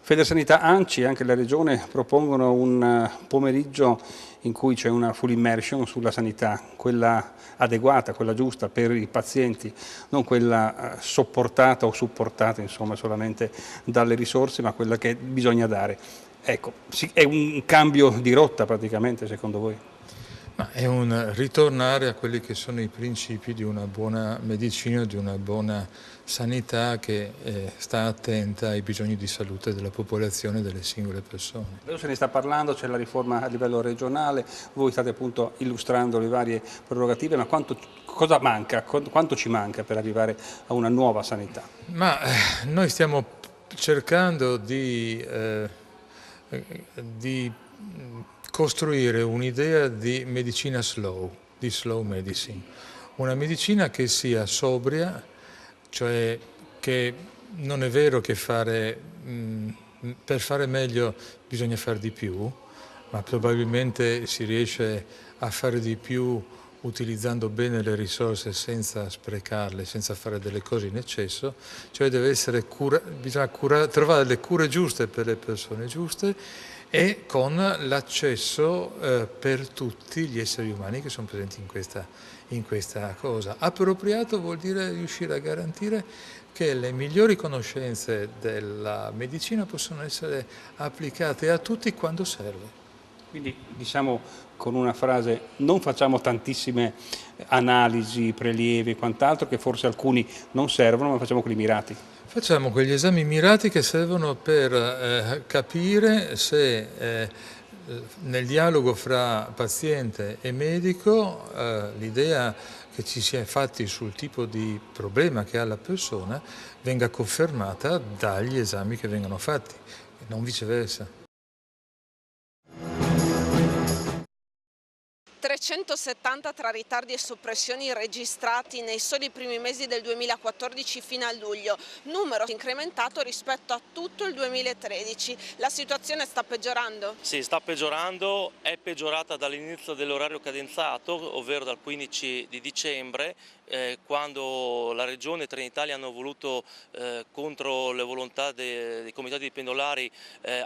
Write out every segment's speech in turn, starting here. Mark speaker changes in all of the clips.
Speaker 1: Federsanità ANCI e anche la Regione propongono un pomeriggio in cui c'è una full immersion sulla sanità, quella adeguata, quella giusta per i pazienti, non quella sopportata o supportata insomma, solamente dalle risorse, ma quella che bisogna dare. Ecco, è un cambio di rotta praticamente secondo voi?
Speaker 2: Ma è un ritornare a quelli che sono i principi di una buona medicina, di una buona sanità che sta attenta ai bisogni di salute della popolazione e delle singole persone.
Speaker 1: Adesso se ne sta parlando, c'è la riforma a livello regionale, voi state appunto illustrando le varie prerogative, ma cosa manca, quanto ci manca per arrivare a una nuova sanità?
Speaker 2: Ma noi stiamo cercando di costruire un'idea di medicina slow, di slow medicine, una medicina che sia sobria, cioè che non è vero che per fare meglio bisogna fare di più, ma probabilmente si riesce a fare di più utilizzando bene le risorse senza sprecarle, senza fare delle cose in eccesso, cioè bisogna trovare le cure giuste per le persone giuste e con l'accesso per tutti gli esseri umani che sono presenti in questa cosa. Appropriato vuol dire riuscire a garantire che le migliori conoscenze della medicina possono essere applicate a tutti quando serve.
Speaker 1: Quindi diciamo con una frase, non facciamo tantissime analisi, prelievi e quant'altro, che forse alcuni non servono, ma facciamo quelli mirati.
Speaker 2: Facciamo quegli esami mirati che servono per capire se nel dialogo fra paziente e medico l'idea che ci si è fatti sul tipo di problema che ha la persona venga confermata dagli esami che vengono fatti, e non viceversa.
Speaker 3: 370 tra ritardi e soppressioni registrati nei soli primi mesi del 2014 fino a luglio, numero incrementato rispetto a tutto il 2013. La situazione sta peggiorando?
Speaker 4: Sì, sta peggiorando, è peggiorata dall'inizio dell'orario cadenzato, ovvero dal 15 di dicembre, quando la Regione e Trenitalia hanno voluto, contro le volontà dei comitati di pendolari,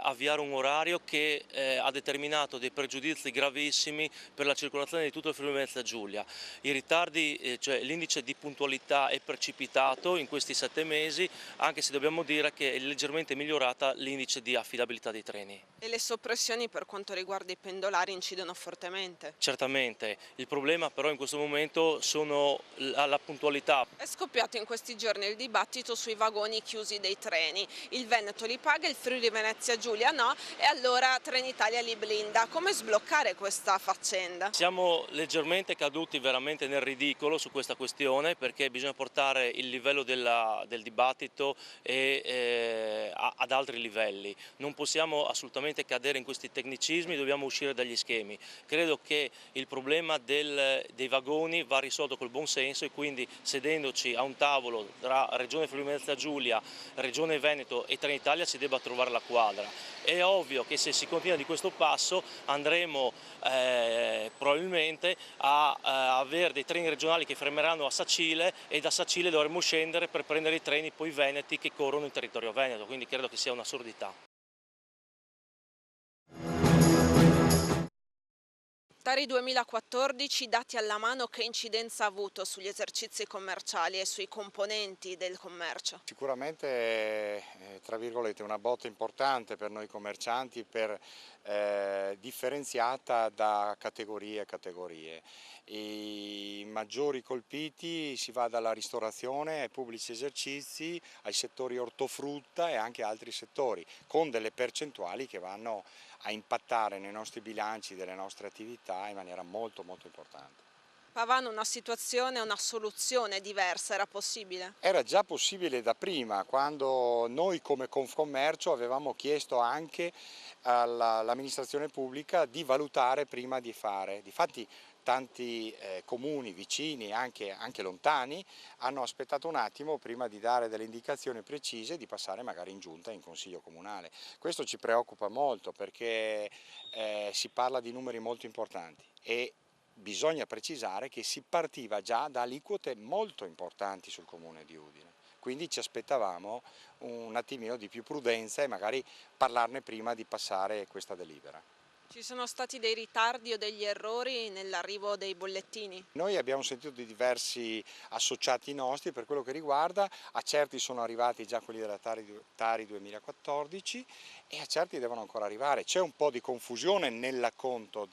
Speaker 4: avviare un orario che ha determinato dei pregiudizi gravissimi per la circolazione di tutto il Friuli Venezia Giulia. I ritardi, cioè l'indice di puntualità è precipitato in questi 7 mesi, anche se dobbiamo dire che è leggermente migliorata l'indice di affidabilità dei treni.
Speaker 3: E le soppressioni per quanto riguarda i pendolari incidono fortemente?
Speaker 4: Certamente, il problema però in questo momento sono la puntualità.
Speaker 3: È scoppiato in questi giorni il dibattito sui vagoni chiusi dei treni. Il Veneto li paga, il Friuli Venezia Giulia no, e allora Trenitalia li blinda. Come sbloccare questa faccenda?
Speaker 4: Siamo leggermente caduti veramente nel ridicolo su questa questione, perché bisogna portare il livello del dibattito ad altri livelli. Non possiamo assolutamente cadere in questi tecnicismi, dobbiamo uscire dagli schemi. Credo che il problema dei vagoni va risolto col buon senso, e quindi sedendoci a un tavolo tra Regione Friuli Venezia Giulia, Regione Veneto e Trenitalia si debba trovare la quadra. È ovvio che se si continua di questo passo andremo probabilmente a avere dei treni regionali che fermeranno a Sacile, e da Sacile dovremo scendere per prendere i treni poi veneti che corrono in territorio veneto, quindi credo che sia un'assurdità.
Speaker 3: Tari 2014, dati alla mano, che incidenza ha avuto sugli esercizi commerciali e sui componenti del commercio?
Speaker 5: Sicuramente tra virgolette una botta importante per noi commercianti, differenziata da categorie a categorie. I maggiori colpiti si va dalla ristorazione ai pubblici esercizi, ai settori ortofrutta e anche altri settori, con delle percentuali che vanno a impattare nei nostri bilanci delle nostre attività in maniera molto importante.
Speaker 3: Pavano, una situazione, una soluzione diversa era possibile?
Speaker 5: Era già possibile da prima, quando noi come Confcommercio avevamo chiesto anche all'amministrazione pubblica di valutare prima di fare. Difatti tanti comuni vicini, anche lontani, hanno aspettato un attimo prima di dare delle indicazioni precise, di passare magari in giunta, in consiglio comunale. Questo ci preoccupa molto, perché si parla di numeri molto importanti e bisogna precisare che si partiva già da aliquote molto importanti sul comune di Udine, quindi ci aspettavamo un attimino di più prudenza e magari parlarne prima di passare questa delibera.
Speaker 3: Ci sono stati dei ritardi o degli errori nell'arrivo dei bollettini?
Speaker 5: Noi abbiamo sentito di diversi associati nostri per quello che riguarda, a certi sono arrivati già quelli della Tari 2014 e a certi devono ancora arrivare. C'è un po' di confusione nell'acconto,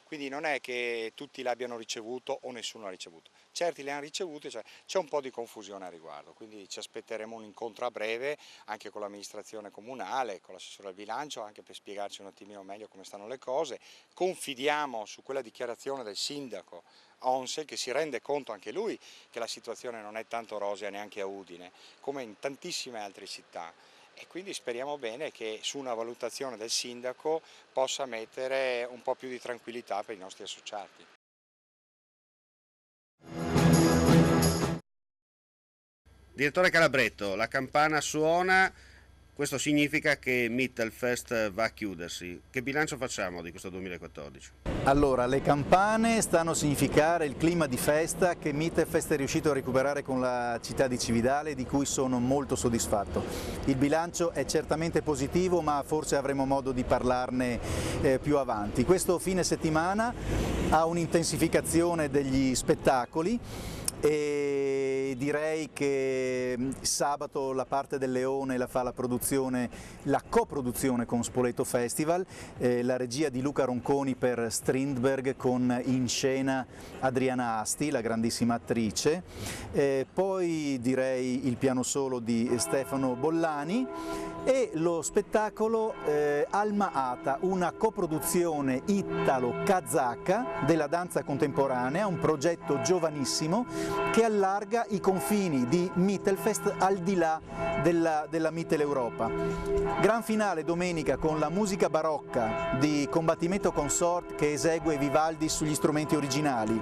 Speaker 5: quindi non è che tutti l'abbiano ricevuto o nessuno l'ha ricevuto. Certi li hanno ricevuti, cioè c'è un po' di confusione a riguardo, quindi ci aspetteremo un incontro a breve anche con l'amministrazione comunale, con l'assessore al bilancio, anche per spiegarci un attimino meglio come stanno le cose. Confidiamo su quella dichiarazione del sindaco Onsel, che si rende conto anche lui che la situazione non è tanto rosea neanche a Udine, come in tantissime altre città. E quindi speriamo bene che su una valutazione del sindaco possa mettere un po' più di tranquillità per i nostri associati.
Speaker 6: Direttore Calabretto, la campana suona, questo significa che Mittelfest va a chiudersi. Che bilancio facciamo di questo 2014?
Speaker 7: Allora, le campane stanno a significare il clima di festa che Mittelfest è riuscito a recuperare con la città di Cividale, di cui sono molto soddisfatto. Il bilancio è certamente positivo, ma forse avremo modo di parlarne più avanti. Questo fine settimana ha un'intensificazione degli spettacoli e direi che sabato la parte del Leone la fa la coproduzione con Spoleto Festival, la regia di Luca Ronconi per Strindberg con in scena Adriana Asti, la grandissima attrice, poi direi il piano solo di Stefano Bollani e lo spettacolo Alma Ata, una coproduzione italo-kazaka della danza contemporanea, un progetto giovanissimo che allarga i confini di Mittelfest al di là della Mitteleuropa. Gran finale domenica con la musica barocca di Combattimento Consort che esegue Vivaldi sugli strumenti originali.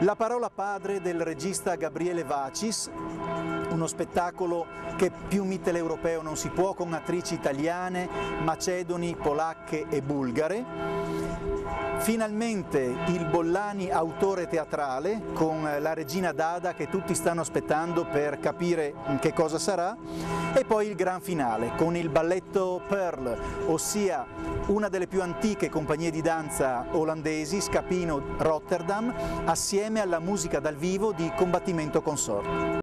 Speaker 7: La parola padre del regista Gabriele Vacis, uno spettacolo che più mitteleuropeo non si può, con attrici italiane, macedoni, polacche e bulgare. Finalmente il Bollani autore teatrale con la regina Dada che tutti stanno aspettando per capire che cosa sarà, e poi il gran finale con il balletto Pearl, ossia una delle più antiche compagnie di danza olandesi, Scapino Rotterdam, assieme alla musica dal vivo di Combattimento Consort.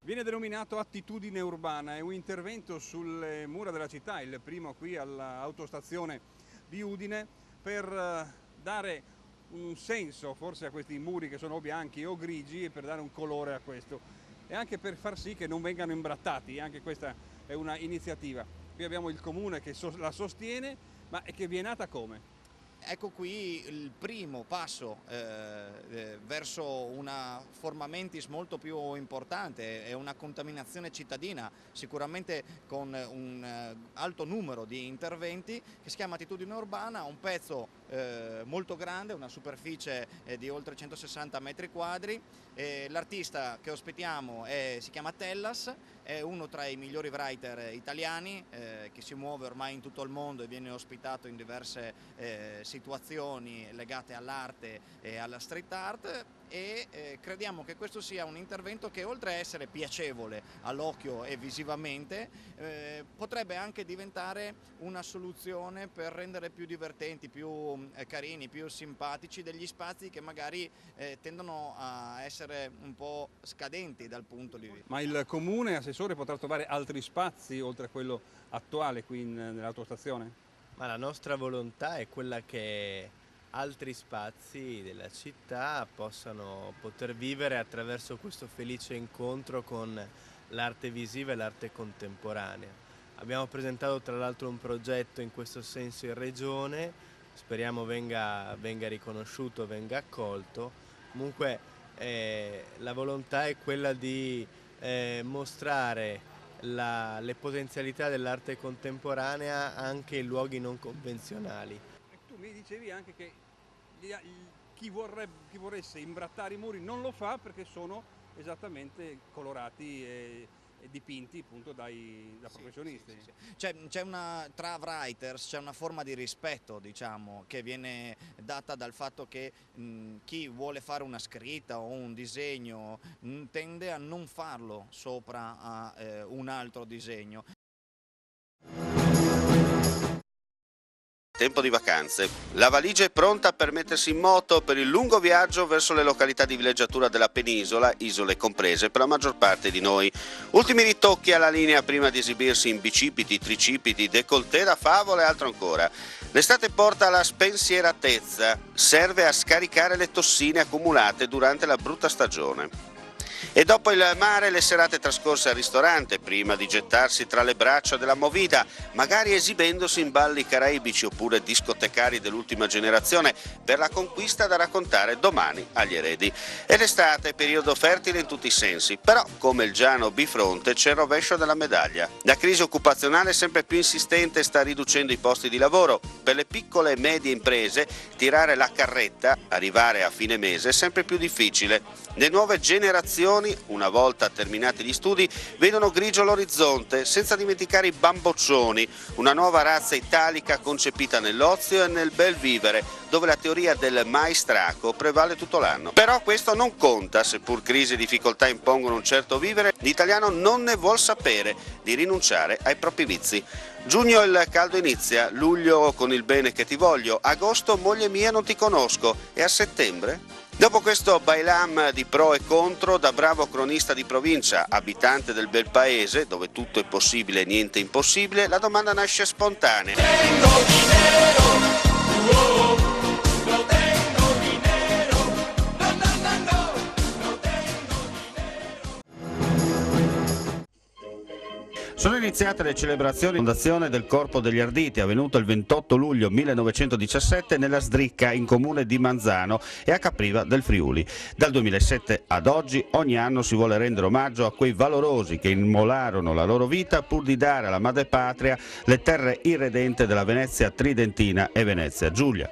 Speaker 1: Viene denominato Attitudine Urbana, è un intervento sulle mura della città, il primo qui all'autostazione di Udine, per dare un senso forse a questi muri che sono bianchi o grigi e per dare un colore a questo e anche per far sì che non vengano imbrattati, anche questa è una iniziativa. Qui abbiamo il comune che la sostiene, ma che vi è nata come?
Speaker 8: Ecco qui il primo passo verso una forma mentis molto più importante e una contaminazione cittadina, sicuramente con un alto numero di interventi, che si chiama Attitudine Urbana, un pezzo molto grande, una superficie di oltre 160 metri quadri. L'artista che ospitiamo si chiama Tellas, è uno tra i migliori writer italiani che si muove ormai in tutto il mondo e viene ospitato in diverse situazioni legate all'arte e alla street art, e crediamo che questo sia un intervento che, oltre a essere piacevole all'occhio e visivamente, potrebbe anche diventare una soluzione per rendere più divertenti, più carini, più simpatici degli spazi che magari tendono a essere un po' scadenti dal punto di vista.
Speaker 1: Ma il comune, assessore, potrà trovare altri spazi oltre a quello attuale qui nell'autostazione?
Speaker 9: Ma la nostra volontà è quella che altri spazi della città possano poter vivere attraverso questo felice incontro con l'arte visiva e l'arte contemporanea. Abbiamo presentato tra l'altro un progetto in questo senso in Regione, speriamo venga riconosciuto, venga accolto. Comunque la volontà è quella di mostrare le potenzialità dell'arte contemporanea anche in luoghi non convenzionali.
Speaker 1: Tu mi dicevi anche che chi voresse imbrattare i muri non lo fa perché sono esattamente colorati e dipinti appunto da professionisti.
Speaker 8: Tra writers c'è una forma di rispetto, diciamo, che viene data dal fatto che chi vuole fare una scritta o un disegno tende a non farlo sopra a un altro disegno.
Speaker 6: Tempo di vacanze. La valigia è pronta per mettersi in moto per il lungo viaggio verso le località di villeggiatura della penisola, isole comprese per la maggior parte di noi. Ultimi ritocchi alla linea prima di esibirsi in bicipiti, tricipiti, décolleté da favole e altro ancora. L'estate porta alla spensieratezza, serve a scaricare le tossine accumulate durante la brutta stagione. E dopo il mare le serate trascorse al ristorante, prima di gettarsi tra le braccia della movida, magari esibendosi in balli caraibici oppure discotecari dell'ultima generazione per la conquista da raccontare domani agli eredi. E l'estate è periodo fertile in tutti i sensi, però come il Giano bifronte c'è il rovescio della medaglia. La crisi occupazionale sempre più insistente sta riducendo i posti di lavoro. Per le piccole e medie imprese tirare la carretta, arrivare a fine mese è sempre più difficile. Le nuove generazioni, una volta terminati gli studi, vedono grigio l'orizzonte, senza dimenticare i bamboccioni, una nuova razza italica concepita nell'ozio e nel bel vivere, dove la teoria del maestraco prevale tutto l'anno. Però questo non conta, seppur crisi e difficoltà impongono un certo vivere, l'italiano non ne vuol sapere di rinunciare ai propri vizi. Giugno il caldo inizia, luglio con il bene che ti voglio, agosto moglie mia non ti conosco e a settembre? Dopo questo bailam di pro e contro, da bravo cronista di provincia, abitante del bel paese, dove tutto è possibile e niente impossibile, la domanda nasce spontanea.
Speaker 10: Tengo dinero, no tengo dinero, no tengo dinero.
Speaker 6: Sono iniziate le celebrazioni di fondazione del Corpo degli Arditi, avvenuto il 28 luglio 1917 nella Sdricca, in comune di Manzano e a Capriva del Friuli. Dal 2007 ad oggi ogni anno si vuole rendere omaggio a quei valorosi che immolarono la loro vita pur di dare alla madrepatria le terre irredente della Venezia tridentina e Venezia Giulia.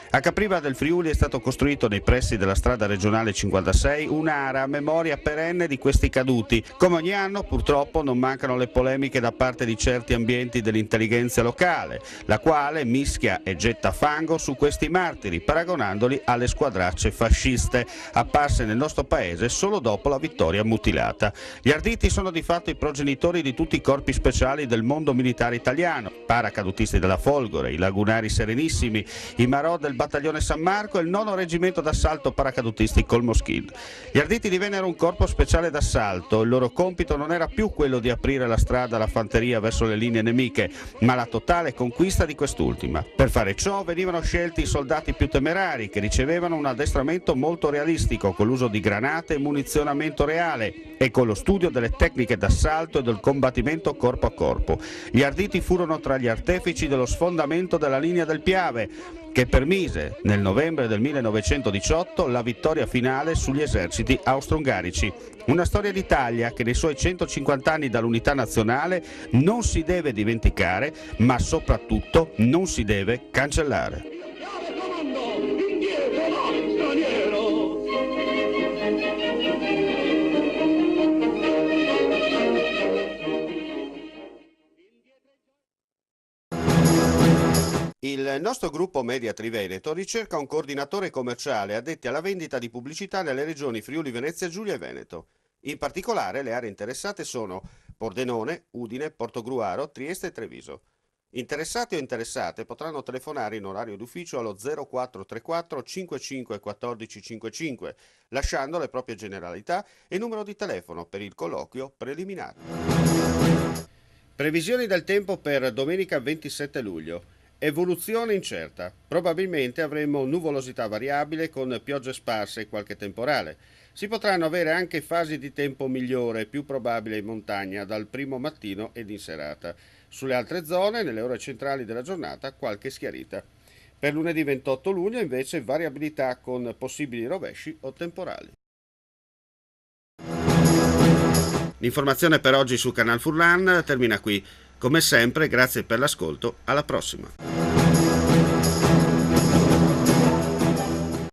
Speaker 6: A Capriva del Friuli è stato costruito nei pressi della strada regionale 56 un'ara a memoria perenne di questi caduti. Come ogni anno, purtroppo, non mancano le polemiche da parte di certi ambienti dell'intelligenza locale, la quale mischia e getta fango su questi martiri, paragonandoli alle squadracce fasciste, apparse nel nostro paese solo dopo la vittoria mutilata. Gli Arditi sono di fatto i progenitori di tutti i corpi speciali del mondo militare italiano, paracadutisti della Folgore, i Lagunari Serenissimi, i Marò del Battaglione San Marco e il 9° reggimento d'assalto paracadutisti Colmoschid. Gli Arditi divennero un corpo speciale d'assalto, il loro compito non era più quello di aprire la strada alla fanteria verso le linee nemiche, ma la totale conquista di quest'ultima. Per fare ciò venivano scelti i soldati più temerari, che ricevevano un addestramento molto realistico, con l'uso di granate e munizionamento reale e con lo studio delle tecniche d'assalto e del combattimento corpo a corpo. Gli Arditi furono tra gli artefici dello sfondamento della linea del Piave, che permise nel novembre del 1918 la vittoria finale sugli eserciti austro-ungarici. Una storia d'Italia che nei suoi 150 anni dall'unità nazionale non si deve dimenticare, ma soprattutto non si deve cancellare. Il nostro gruppo Media Triveneto ricerca un coordinatore commerciale addetti alla vendita di pubblicità nelle regioni Friuli, Venezia Giulia e Veneto. In particolare le aree interessate sono Pordenone, Udine, Portogruaro, Trieste e Treviso. Interessati o interessate potranno telefonare in orario d'ufficio allo 0434 55 14 55, lasciando le proprie generalità e numero di telefono per il colloquio preliminare. Previsioni del tempo per domenica 27 luglio. Evoluzione incerta. Probabilmente avremo nuvolosità variabile con piogge sparse e qualche temporale. Si potranno avere anche fasi di tempo migliore, più probabile in montagna, dal primo mattino ed in serata. Sulle altre zone, nelle ore centrali della giornata, qualche schiarita. Per lunedì 28 luglio invece variabilità con possibili rovesci o temporali. L'informazione per oggi su Canal Furlan termina qui. Come sempre, grazie per l'ascolto, alla prossima.